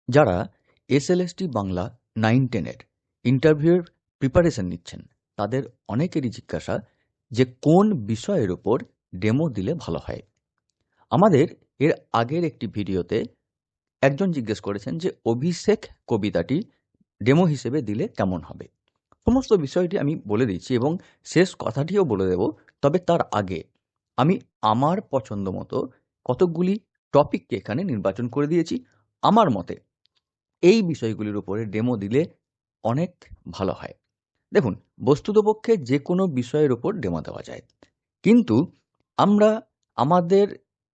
যারা এসএলএসটি বাংলা 9-10-এর ইন্টারভিউয়ের প্রিপারেশন নিচ্ছেন, তাদের অনেকেরই জিজ্ঞাসা যে কোন বিষয়ের ওপর ডেমো দিলে ভালো হয়। আমাদের এর আগের একটি ভিডিওতে একজন জিজ্ঞেস করেছেন যে অভিষেক কবিতাটি ডেমো হিসেবে দিলে কেমন হবে। সমস্ত বিষয়টি আমি বলে দিচ্ছি এবং শেষ কথাটিও বলে দেব। তবে তার আগে আমি আমার পছন্দ মতো কতকগুলি টপিককে এখানে নির্বাচন করে দিয়েছি। আমার মতে এই বিষয়গুলির উপরে ডেমো দিলে অনেক ভালো হয়। দেখুন, বস্তুতপক্ষে যে কোনো বিষয়ের ওপর ডেমো দেওয়া যায়, কিন্তু আমরা আমাদের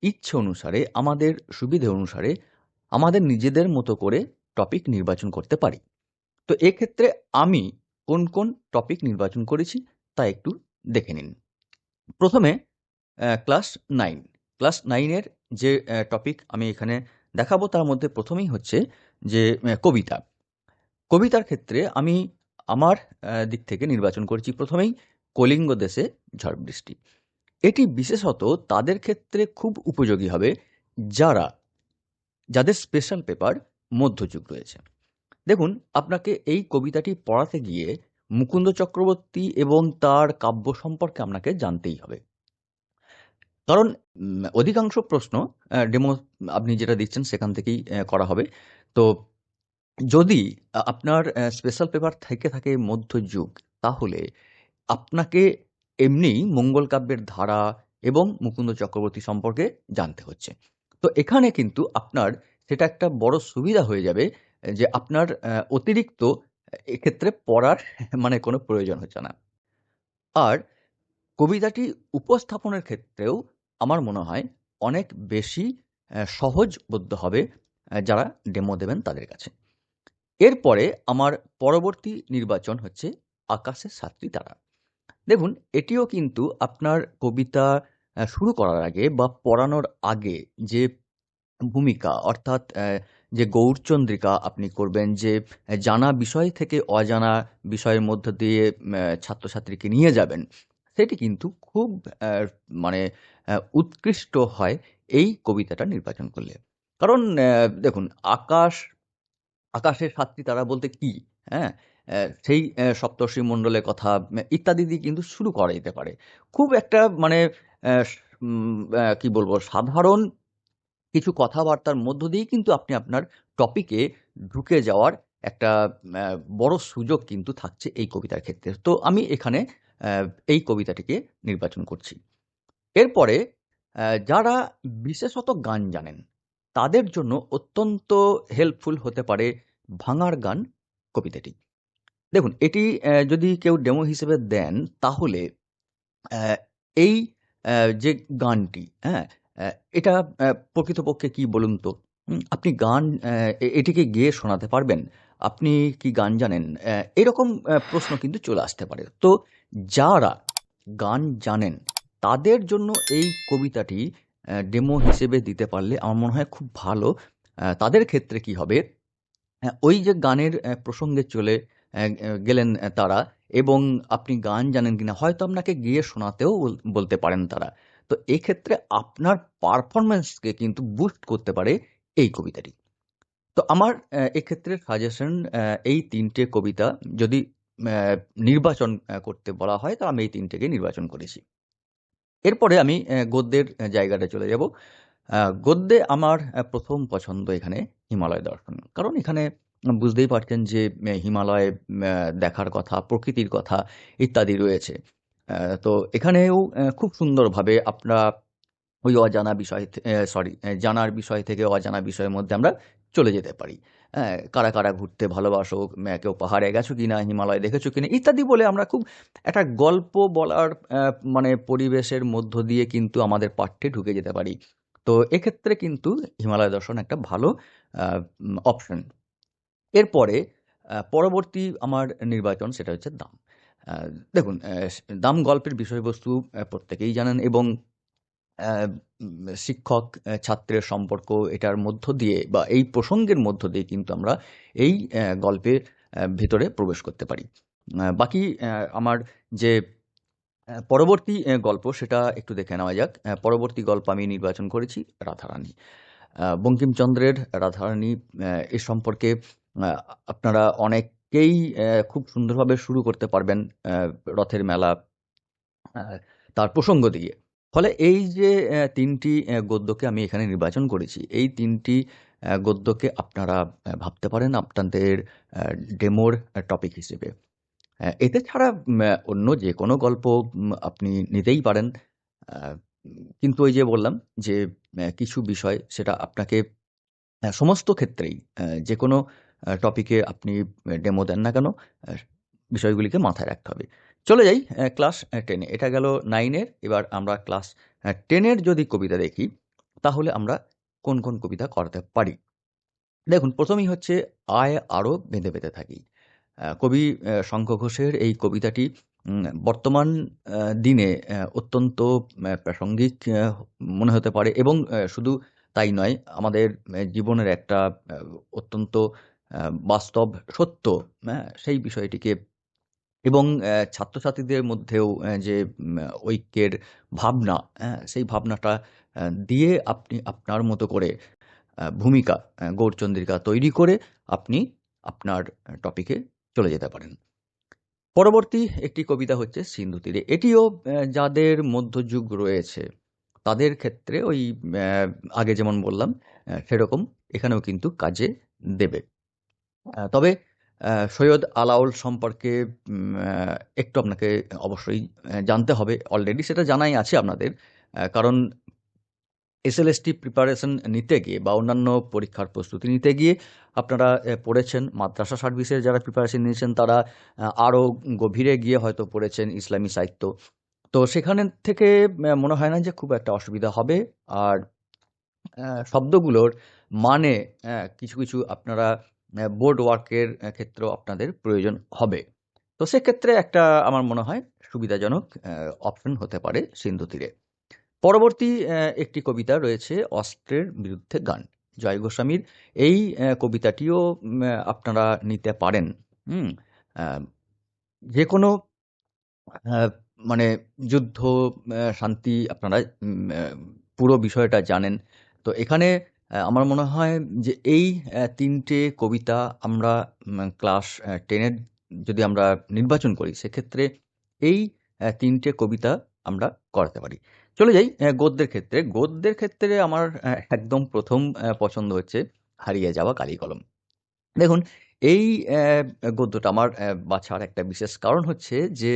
ইচ্ছে অনুসারে, আমাদের সুবিধে অনুসারে আমাদের নিজেদের মতো করে টপিক নির্বাচন করতে পারি। তো এক্ষেত্রে আমি কোন কোন টপিক নির্বাচন করেছি তা একটু দেখে নিন। প্রথমে ক্লাস 9, ক্লাস 9-এর যে টপিক আমি এখানে দেখাবো, তার মধ্যে প্রথমেই হচ্ছে যে কবিতা। কবিতার ক্ষেত্রে আমি আমার দিক থেকে নির্বাচন করেছি প্রথমেই কলিঙ্গ দেশে ঝড় বৃষ্টি। এটি বিশেষত তাদের ক্ষেত্রে খুব উপযোগী হবে যাদের স্পেশাল পেপার মধ্যযুগ রয়েছে। দেখুন, আপনাকে এই কবিতাটি পড়াতে গিয়ে মুকুন্দ চক্রবর্তী এবং তার কাব্য সম্পর্কে আপনাকে জানতেই হবে। কারণ অধিকাংশ প্রশ্ন ডেমো আপনি যেটা দিচ্ছেন সেখান থেকেই করা হবে। তো যদি আপনার স্পেশাল পেপার থেকে থাকে মধ্যযুগ, তাহলে আপনাকে এমনিই মঙ্গল কাব্যের ধারা এবং মুকুন্দ চক্রবর্তী সম্পর্কে জানতে হচ্ছে। তো এখানে কিন্তু আপনার সেটা একটা বড় সুবিধা হয়ে যাবে যে আপনার অতিরিক্ত এক্ষেত্রে পড়ার মানে কোনো প্রয়োজন হচ্ছে না। আর কবিতাটি উপস্থাপনের ক্ষেত্রেও আমার মনে হয় অনেক বেশি সহজবোধ্য হবে যারা ডেমো দেবেন তাদের কাছে। এরপরে আমার পরবর্তী নির্বাচন হচ্ছে আকাশের ৭টি তারা। দেখুন, এটিও কিন্তু আপনার কবিতা শুরু করার আগে বা পড়ানোর আগে যে ভূমিকা, অর্থাৎ যে গৌরচন্দ্রিকা আপনি করবেন, যে জানা বিষয় থেকে অজানা বিষয়ের মধ্য দিয়ে ছাত্রছাত্রীকে নিয়ে যাবেন, সেটি কিন্তু খুব মানে উৎকৃষ্ট হয় এই কবিতাটা নির্বাচন করলে। কারণ দেখুন, আকাশের ৭টি তারা বলতে কি? হ্যাঁ? সেই সপ্তর্ষিমণ্ডলের কথা ইত্যাদি দিয়ে কিন্তু শুরু করা যেতে পারে। খুব একটা মানে অ্যা কি বলবো, সাধারণ কিছু কথাবার্তার মধ্য দিয়েই কিন্তু আপনি আপনার টপিকে ঢুকে যাওয়ার একটা অ্যা বড় সুযোগ কিন্তু থাকছে এই কবিতার ক্ষেত্রে। তো আমি এখানে অ্যা এই কবিতাটিকে নির্বাচন করছি। এরপরে যারা বিশেষত গান জানেন, তাদের জন্য অত্যন্ত হেল্পফুল হতে পারে ভাঙার গান কবিতাটি। দেখুন, এটি যদি কেউ ডেমো হিসেবে দেন, তাহলে অ্যা এই যে গানটি, হ্যাঁ? এটা প্রকৃতপক্ষে কি বলুন তো? আপনি গান এটিকে গেয়ে শোনাতে পারবেন? আপনি কি গান জানেন? এরকম প্রশ্ন কিন্তু চলে আসতে পারে। তো যারা গান জানেন, তাদের জন্য এই কবিতাটি ডেমো হিসেবে দিতে পারলে আমার মনে হয় খুব ভালো। তাদের ক্ষেত্রে কি হবে, ওই যে গানের প্রসঙ্গে চলে গেলেন তারা, এবং আপনি গান জানেন কিনা হয়তো আপনাকে গেয়ে শোনাতেও বলতে পারেন তারা। তো এক্ষেত্রে আপনার পারফরম্যান্সকে কিন্তু বুস্ট করতে পারে এই কবিতাটি। তো আমার এক্ষেত্রে সাজেশন, এই ৩ টে কবিতা যদি নির্বাচন করতে বলা হয়, তো আমি এই ৩ টেকে নির্বাচন করেছি। এরপরে আমি গদ্যের জায়গাটায় চলে যাব। গদ্যে আমার ১ম পছন্দ এখানে হিমালয় দর্শন। কারণ এখানে বুঝতেই পারছেন যে হিমালয় দেখার কথা, প্রকৃতির কথা ইত্যাদি রয়েছে। তো এখানেও খুব সুন্দরভাবে আমরা ওই অজানা বিষয় জানার বিষয় থেকে অজানা বিষয়ের মধ্যে আমরা চলে যেতে পারি। কারা, কারা ঘুরতে ভালোবাসো, কেউ পাহাড়ে গেছো কিনা, হিমালয় দেখেছো কিনা ইত্যাদি বলে আমরা খুব একটা গল্প বলার মানে পরিবেশের মধ্য দিয়ে কিন্তু আমাদের পাঠ্যে ঢুকে যেতে পারি। তো এক্ষেত্রে কিন্তু হিমালয় দর্শন একটা ভালো আ অপশন। এরপরে পরবর্তী আমার নির্বাচন সেটা হচ্ছে দাম। আ দেখুন, দাম গল্পের বিষয়বস্তু প্রত্যেকেই জানেন, এবং অ্যা শিক্ষক ছাত্রের সম্পর্ক, এটার মধ্য দিয়ে বা এই প্রসঙ্গের মধ্য দিয়ে কিন্তু আমরা এই গল্পের ভেতরে প্রবেশ করতে পারি। বাকি আমার যে পরবর্তী গল্প সেটা একটু দেখে নেওয়া যাক। পরবর্তী গল্প আমি নির্বাচন করেছি রাধারানী। বঙ্কিমচন্দ্রের রাধারানী এ সম্পর্কে আ আপনারা অনেকেই খুব সুন্দরভাবে শুরু করতে পারবেন রথের মেলা আ তার প্রসঙ্গ দিয়ে। ফলে এই যে ৩ টি গদ্যকে আমি এখানে নির্বাচন করেছি, এই ৩ টি গদ্যকে আপনারা ভাবতে পারেন আপনাদের আ ডেমোর টপিক হিসেবে। এতে ছাড়া অন্য যেকোনো গল্প আপনি নিতেই পারেন। আ কিন্তু ওই যে বললাম যে কিছু বিষয় সেটা আপনাকে সমস্ত ক্ষেত্রেই যেকোনো টপিকে আপনি ডেমো দেন না কেন, আ বিষয়গুলিকে মাথায় রাখতে হবে। চলে যাই ক্লাস 10 এ। এটা গেল 9 এর। এবার আমরা ক্লাস 10 এর যদি কবিতা দেখি, তাহলে আমরা কোন কবিতা করাতে পারি? দেখুন ১ম এই হচ্ছে 'আয় আরো বেঁধে বেঁধে থাকি।' কবি শঙ্খ ঘোষের এই কবিতাটি বর্তমান দিনে অত্যন্ত প্রাসঙ্গিক মনে হতে পারে এবং শুধু তাই নয়, আমাদের জীবনের একটা আ অত্যন্ত আ বাস্তব সত্য, হ্যাঁ? সেই বিষয়টিকে এবং ছাত্রছাত্রীদের মধ্যেও যে ঐক্যের ভাবনা, হ্যাঁ? সেই ভাবনাটা দিয়ে আপনি আপনার মতো করে ভূমিকা গৌরচন্দ্রিকা তৈরি করে আপনি আপনার টপিকে চলে যেতে পারেন। পরবর্তী একটি কবিতা হচ্ছে 'সিন্ধু তীরে'। এটিও যাদের মধ্যযুগ রয়েছে তাদের ক্ষেত্রে ওই অ্যা আগে যেমন বললাম সেরকম এখানেও কিন্তু কাজে দেবে। তবে সৈয়দ আলাওল সম্পর্কে একটু আপনাকে অবশ্যই জানতে হবে। অলরেডি সেটা জানাই আছে আপনাদের। কারণ এসএলএসটি প্রিপারেশন নিতে গিয়ে বা অন্যান্য পরীক্ষার প্রস্তুতি নিতে গিয়ে আপনারা পড়েছেন মাদ্রাসা সার্ভিসের যারা প্রিপারেশন নিয়েছেন তারা আরও গভীরে গিয়ে হয়তো পড়েছেন ইসলামী সাহিত্য। তো সেখানে থেকে মনে হয় না যে খুব একটা অসুবিধা হবে। আর শব্দগুলোর মানে কিছু আপনারা বোর্ড ওয়ার্কের ক্ষেত্রেও আপনাদের প্রয়োজন হবে। তো সেক্ষেত্রে একটা আমার মনে হয় সুবিধাজনক অপশন হতে পারে সিন্ধু তীরে। পরবর্তী একটি কবিতা রয়েছে 'অস্ত্রের বিরুদ্ধে গান'। জয় গোস্বামীর এই কবিতাটিও আপনারা নিতে পারেন। হুম? আ যেকোনো আ মানে যুদ্ধ, শান্তি আপনারা পুরো বিষয়টা জানেন। তো এখানে আমার মনে হয় যে এই ৩ টে কবিতা আমরা ক্লাস 10 এর যদি আমরা নির্বাচন করি, সেক্ষেত্রে এই ৩ টে কবিতা আমরা করাতে পারি। চলে যাই গদ্যের ক্ষেত্রে। গদ্যের ক্ষেত্রে আমার একদম ১ম পছন্দ হচ্ছে 'হারিয়ে যাওয়া কালি কলম'। দেখুন এই গদ্যটা আমার বাছার একটা বিশেষ কারণ হচ্ছে যে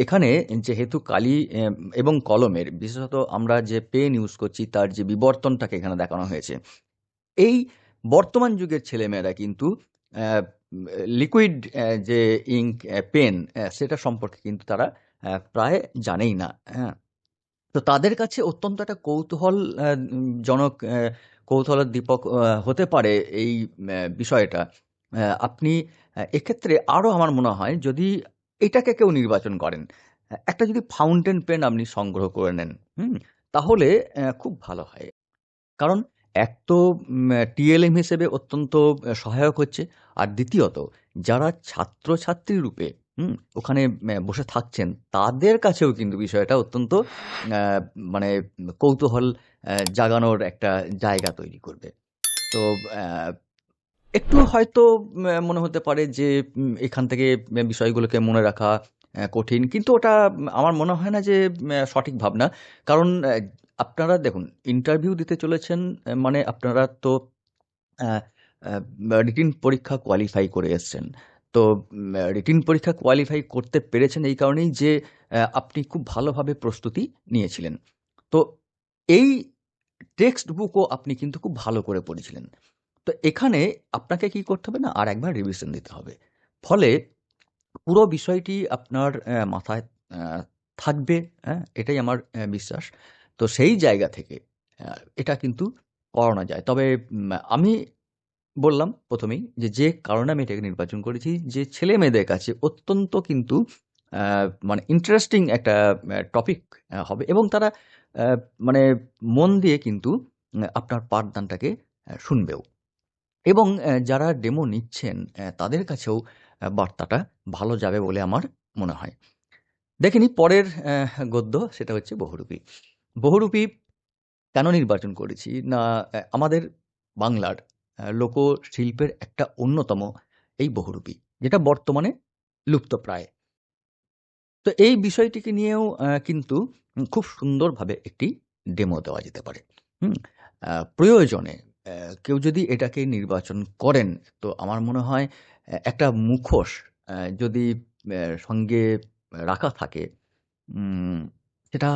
এখানে যেহেতু কালি এবং কলমের বিশেষত আমরা যে পেন ইউজ করছি তার যে বিবর্তনটাকে এখানে দেখানো হয়েছে। এই বর্তমান যুগের ছেলেমেয়েরা কিন্তু অ্যা লিকুইড যে ইঙ্ক পেন সেটা সম্পর্কে কিন্তু তারা প্রায় জানেই না। হ্যাঁ? তো তাদের কাছে অত্যন্ত একটা কৌতূহল জনক কৌতূহলোদ্দীপক হতে পারে এই বিষয়টা। আপনি এক্ষেত্রে আরো আমার মনে হয় যদি এটাকে কেউ নির্বাচন করেন, একটা যদি ফাউন্টেন পেন আপনি সংগ্রহ করে নেন, হুম? তাহলে খুব ভালো হয়। কারণ এক তো টিএলএম হিসেবে অত্যন্ত সহায়ক হচ্ছে। আর দ্বিতীয়ত যারা ছাত্রছাত্রী রূপে ওখানে বসে থাকছেন তাদের কাছেও কিন্তু বিষয়টা অত্যন্ত আ মানে কৌতূহল জাগানোর একটা জায়গা তৈরি করবে। তো অ্যা একটু হয়তো মনে হতে পারে যে এখান থেকে বিষয়গুলোকে মনে রাখা কঠিন। কিন্তু ওটা আমার মনে হয় না যে সঠিক ভাবনা। কারণ আপনারা দেখুন ইন্টারভিউ দিতে চলেছেন মানে আপনারা তো অ্যা রিটিন পরীক্ষা কোয়ালিফাই করে এসছেন। তো রিটিন পরীক্ষা কোয়ালিফাই করতে পেরেছেন এই কারণেই যে আপনি খুব ভালোভাবে প্রস্তুতি নিয়েছিলেন। তো এই টেক্সট বুকও আপনি কিন্তু খুব ভালো করে পড়েছিলেন। তো এখানে আপনাকে কি করতে হবে না আরেকবার রিভিশন দিতে হবে। ফলে পুরো বিষয়টি আপনার মাথায় আ থাকবে, হ্যাঁ? এটাই আমার বিশ্বাস। তো সেই জায়গা থেকে এটা কিন্তু করানো যায়। তবে আমি বললাম ১ম এই যে কারণে আমি এটাকে নির্বাচন করেছি যে ছেলেমেয়েদের কাছে অত্যন্ত কিন্তু আ মানে ইন্টারেস্টিং একটা টপিক হবে এবং তারা আ মানে মন দিয়ে কিন্তু আপনার পাঠদানটাকে শুনবেও। এবং যারা ডেমো নিচ্ছেন তাদের কাছেও বার্তাটা ভালো যাবে বলে আমার মনে হয়। দেখে নিই পরের গদ্য সেটা হচ্ছে বহুরূপী। বহুরূপী কেন নির্বাচন করেছি? না, আমাদের বাংলার লোকশিল্পের একটা অন্যতম এই বহুরূপী, যেটা বর্তমানে লুপ্তপ্রায়। তো এই বিষয়টিকে নিয়েও কিন্তু খুব সুন্দরভাবে একটি ডেমো দেওয়া যেতে পারে। হুম? প্রয়োজনে কেউ যদি এটাকে নির্বাচন করেন, তো আমার মনে হয় একটা মুখোশ যদি সঙ্গে রাখা থাকে, উম সেটা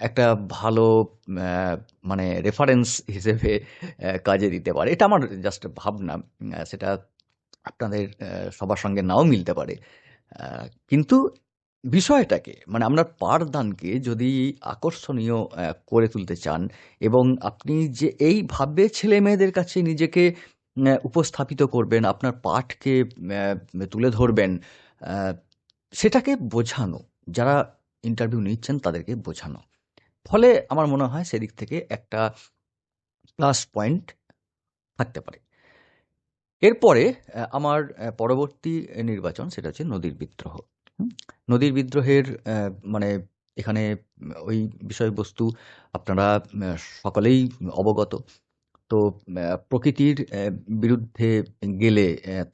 একটা ভালো অ্যা মানে রেফারেন্স হিসেবে কাজে দিতে পারে। এটা আমার জাস্ট ভাবনা। সেটা আপনাদের সবার সঙ্গে নাও মিলতে পারে। আ কিন্তু বিষয়টাকে মানে আমরা পাঠদানকে যদি আকর্ষণীয় করে তুলতে চান এবং আপনি যে এইভাবে ছেলেমেয়েদের কাছে নিজেকে উপস্থাপিত করবেন, আপনার পাঠকে তুলে ধরবেন, আ সেটাকে বোঝানো। যারা ইন্টারভিউ নিচ্ছেন তাদেরকে বোঝানো। ফলে আমার মনে হয় সেদিক থেকে একটা প্লাস পয়েন্ট থাকতে পারে। এরপরে আমার পরবর্তী নির্বাচন সেটা হচ্ছে নদীর বিদ্রোহ। হুম? নদীর বিদ্রোহের মানে এখানে ওই বিষয়বস্তু আপনারা সকলেই অবগত। তো প্রকৃতির বিরুদ্ধে গেলে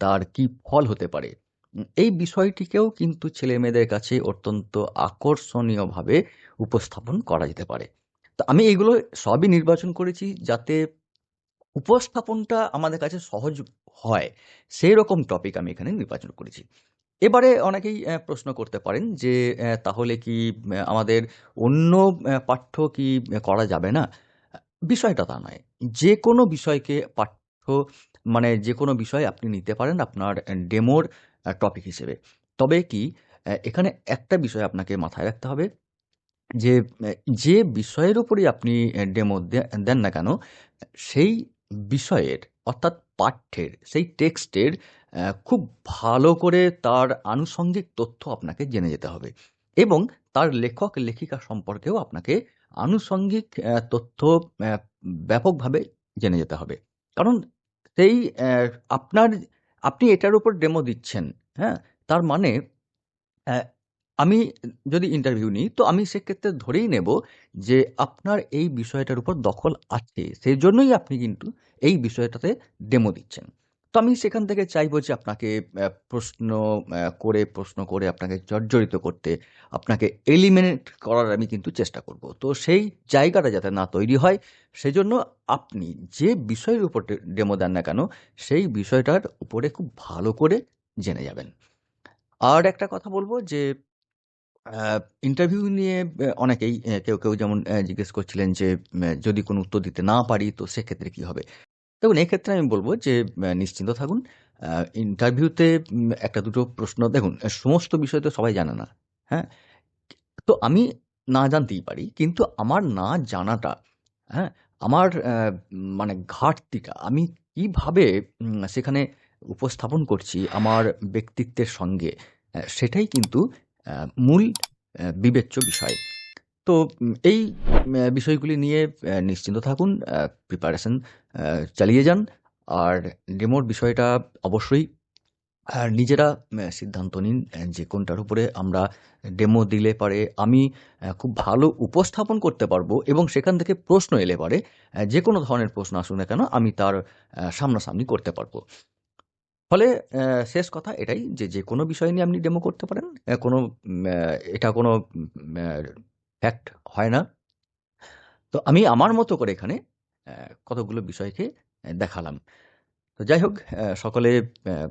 তার কি ফল হতে পারে? এই বিষয়টিকেও কিন্তু ছেলেমেয়েদের কাছে অত্যন্ত আকর্ষণীয়ভাবে উপস্থাপন করা যেতে পারে। তো আমি এগুলো সবই নির্বাচন করেছি যাতে উপস্থাপনটা আমাদের কাছে সহজ হয়, সেইরকম টপিক আমি এখানে নির্বাচন করেছি। এবারে অনেকেই প্রশ্ন করতে পারেন যে, তাহলে কি আমাদের অন্য পাঠ্য কি করা যাবে না? আ বিষয়টা তা নয়। যেকোনো বিষয়কে পাঠ্য মানে যেকোনো বিষয় আপনি নিতে পারেন আপনার ডেমোর টপিক হিসেবে। তবে কি এখানে একটা বিষয় আপনাকে মাথায় রাখতে হবে যে, যে বিষয়ের উপরেই আপনি ডেমো দেন না কেন, সেই বিষয়ের অর্থাৎ পাঠ্যের, সেই টেক্সটের খুব ভালো করে তার আনুষঙ্গিক তথ্য আপনাকে জেনে যেতে হবে এবং তার লেখক-লেখিকা সম্পর্কেও আপনাকে আনুষঙ্গিক তথ্য অ্যা ব্যাপকভাবে জেনে যেতে হবে। কারণ সেই আপনার আপনি এটার উপর ডেমো দিচ্ছেন, হ্যাঁ? তার মানে অ্যা আমি যদি ইন্টারভিউ নিই, তো আমি সেক্ষেত্রে ধরেই নেব যে আপনার এই বিষয়টার উপর দখল আছে। সেজন্যই আপনি কিন্তু এই বিষয়টাতে ডেমো দিচ্ছেন। তো আমি সেখান থেকে চাইবো যে আপনাকে প্রশ্ন করে আপনাকে জর্জরিত করতে, আপনাকে এলিমিনেট করার আমি কিন্তু চেষ্টা করব। তো সেই জায়গাটা যাতে না তৈরি হয়, সেজন্য আপনি যে বিষয়ের উপর ডেমো দেন না কেন, সেই বিষয়টার উপরে খুব ভালো করে জেনে যাবেন। আর একটা কথা বলব যে আ ইন্টারভিউ নিয়ে অনেকেই কেউ যেমন জিজ্ঞেস করছিলেন যে, যদি কোনো উত্তর দিতে না পারি তো সেক্ষেত্রে কি হবে? দেখুন এক্ষেত্রে আমি বলব যে নিশ্চিন্ত থাকুন। আ ইন্টারভিউতে ১ টা ২ টো প্রশ্ন দেখুন সমস্ত বিষয় তো সবাই জানে না। হ্যাঁ? তো আমি না জানতেই পারি। কিন্তু আমার না জানাটা, হ্যাঁ? আমার মানে ঘাটতিটা আমি কিভাবে সেখানে উপস্থাপন করছি আমার ব্যক্তিত্বের সঙ্গে, সেটাই কিন্তু আ মূল বিবেচ্য বিষয়। তো এই বিষয়গুলি নিয়ে নিশ্চিন্ত থাকুন। প্রিপারেশন আ চালিয়ে যান। আর ডেমোর বিষয়টা অবশ্যই নিজেরা সিদ্ধান্ত নিন যে কোনটার উপরে আমরা ডেমো দিলে পারে আমি খুব ভালো উপস্থাপন করতে পারবো এবং সেখান থেকে প্রশ্ন এলে পারে যেকোনো ধরনের প্রশ্ন আসুক না কেন আমি তার সামনাসামনি করতে পারবো। ফলে শেষ কথা এটাই যে, যেকোনো বিষয় নিয়ে আপনি ডেমো করতে পারেন। কোনো এটা কোনো আ ফ্যাক্ট হয় না। তো আমি আমার মতো করে এখানে কতগুলো বিষয়কে দেখালাম। তো যাই হোক সকলে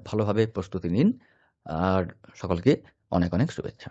ভালোভাবে প্রস্তুতি নিন। আর সকলকে অনেক, অনেক শুভেচ্ছা।